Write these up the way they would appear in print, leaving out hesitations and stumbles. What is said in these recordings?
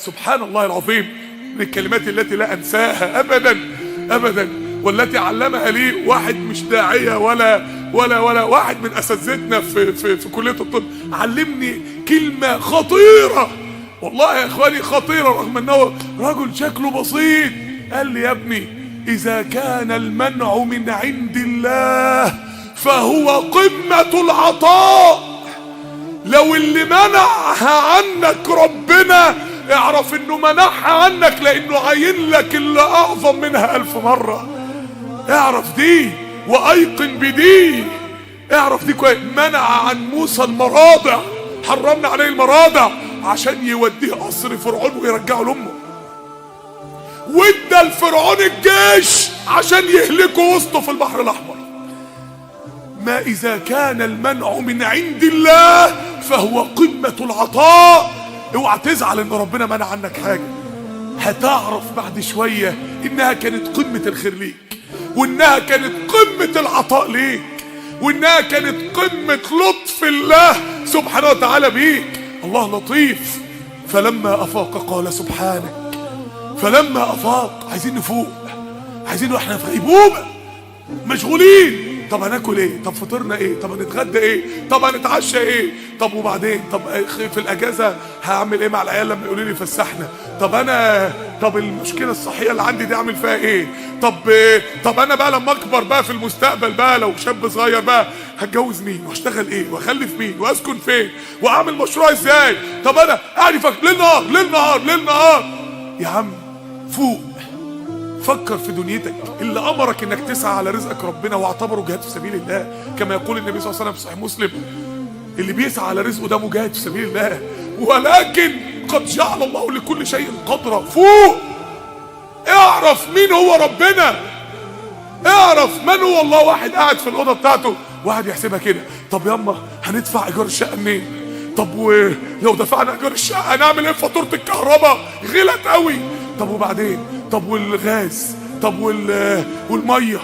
سبحان الله العظيم، من الكلمات التي لا انساها ابدا ابدا، والتي علمها لي واحد مش داعيه ولا واحد من اساتذتنا في كليه الطب، علمني كلمه خطيره والله يا اخواني، خطيره رغم انه رجل شكله بسيط. قال لي: يا ابني، اذا كان المنع من عند الله فهو قمه العطاء. لو اللي منعها عنك ربنا، اعرف انه منعها عنك لانه عاين لك اللي اعظم منها 1000 مرة. اعرف دي وايقن بدي، اعرف دي كويس. منع عن موسى المراضع، حرمنا عليه المراضع عشان يوديه قصر فرعون ويرجعه لامه، وادى لفرعون الجيش عشان يهلكه وسطه في البحر الاحمر. ما اذا كان المنع من عند الله فهو قمة العطاء. اوعى تزعل ان ربنا منع عنك حاجة، هتعرف بعد شوية انها كانت قمة الخير ليك، وانها كانت قمة العطاء ليك، وانها كانت قمة لطف الله سبحانه وتعالى بيك. الله لطيف. فلما افاق قال سبحانك. فلما افاق، عايزين نفوق، عايزين واحنا في غيبوبة مشغولين. طب هناكل ايه؟ طب فطرنا ايه؟ طب هنتغدى ايه؟ طب هنتعشى ايه؟ طب وبعدين؟ طب في الاجازه هعمل ايه مع العيال لما يقولوا لي فسحنا؟ طب المشكله الصحيه اللي عندي دي اعمل فيها ايه؟ طب انا بقى لما اكبر بقى في المستقبل بقى، لو شاب صغير بقى، هتجوز مين؟ واشتغل ايه؟ واخلف مين؟ واسكن فين؟ واعمل مشروع ازاي؟ طب انا قاعد ليل نهار ليل نهار ليل نهار. يا عم فوق، فكر في دنيتك. اللي امرك انك تسعى على رزقك ربنا واعتبره جهاد في سبيل الله، كما يقول النبي صلى الله عليه وسلم في صحيح مسلم: اللي بيسعى على رزقه ده مجاهد في سبيل الله، ولكن قد جعل الله لكل شيء قدرا. فوق، اعرف مين هو ربنا، اعرف من هو الله. واحد قاعد في الاوضه بتاعته واحد يحسبها كده: طب ياما هندفع ايجار الشقه منين؟ طب ولو دفعنا ايجار الشقه هنعمل ايه في فاتوره الكهرباء؟ غلت قوي. طب وبعدين؟ طب والغاز؟ طب والميه؟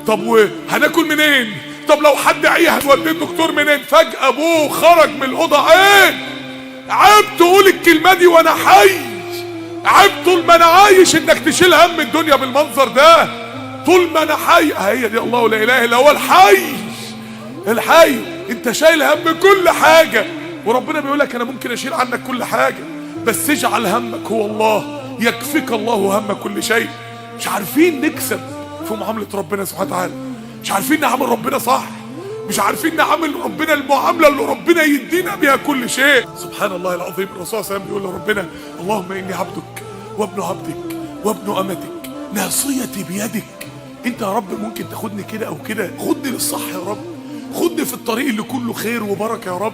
طب هناكل منين؟ طب لو حد عيه هنوديه الدكتور منين؟ فجأة ابوه خرج من الاوضه. عيب تقول الكلمه دي وانا حي، عيب طول ما انا عايش انك تشيل هم الدنيا بالمنظر ده. طول ما انا حي، هي دي الله لا اله الا هو الحي. انت شايل هم كل حاجه، وربنا بيقول لك انا ممكن اشيل عنك كل حاجه، بس اجعل همك هو الله، يكفيك الله هم كل شيء. مش عارفين نكسب في معامله ربنا سبحانه وتعالى، مش عارفين نعامل ربنا صح، مش عارفين نعامل ربنا المعامله اللي ربنا يدينا بيها كل شيء. سبحان الله العظيم. الرسول صلى الله عليه وسلم بيقول لربنا: اللهم اني عبدك وابن عبدك وابن امتك، ناصيتي بيدك. انت يا رب ممكن تاخدني كده او كده، خدني للصح يا رب، خدني في الطريق اللي كله خير وبركه يا رب.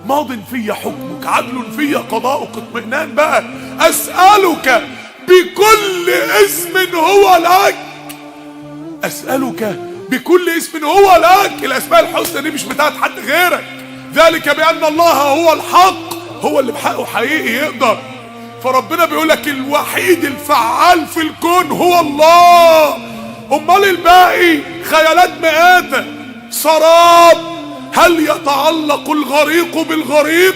ماض في حكمك، عدل في قضاؤك، اطمئنان بقى. اسألك بكل اسم هو لك، اسألك بكل اسم هو لك. الاسماء الحسنى دي مش بتاعت حد غيرك، ذلك بان الله هو الحق، هو اللي بحقه حقيقي يقدر. فربنا بيقول لك الوحيد الفعال في الكون هو الله، امال الباقي خيالات مآتة سراب. هل يتعلق الغريق بالغريق؟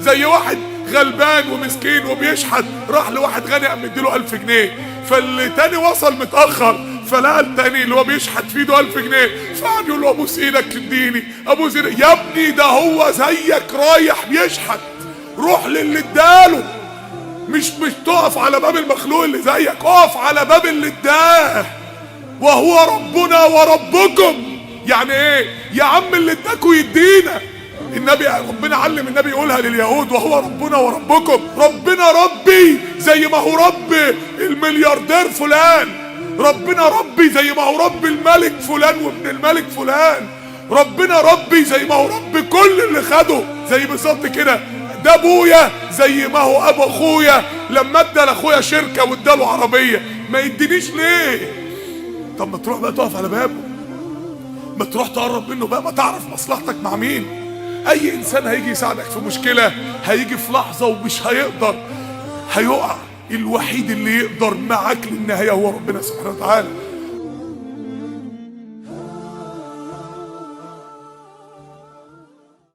زي واحد غلبان ومسكين وبيشحت، راح لواحد غني قام مديله 1000 جنيه، فالتاني وصل متأخر فلقى التاني اللي هو بيشحت في ايده 1000 جنيه، فقعد يقول له: ابوس ايدك اديني، ابوس ايدك. يا ابني ده هو زيك رايح بيشحت، روح للي اداله. مش تقف على باب المخلوق اللي زيك، اقف على باب اللي اداه، وهو ربنا وربكم. يعني ايه يا عم؟ اللي اداكوا يدينا. ربنا علم النبي يقولها لليهود: وهو ربنا وربكم. ربنا ربي زي ما هو رب الملياردير فلان، ربنا ربي زي ما هو رب الملك فلان وابن الملك فلان، ربنا ربي زي ما هو رب كل اللي خده. زي بالظبط كده، ده ابويا زي ما هو ابو اخويا. لما ادى لاخويا شركه واداله عربيه، ما يدينيش ليه؟ طب ما تروح بقى تقف على بابه، ما تروح تقرب منه بقى، ما تعرف مصلحتك مع مين. اي انسان هيجي يساعدك في مشكله هيجي في لحظه ومش هيقدر، هيقع. الوحيد اللي يقدر معاك للنهايه هو ربنا سبحانه وتعالى.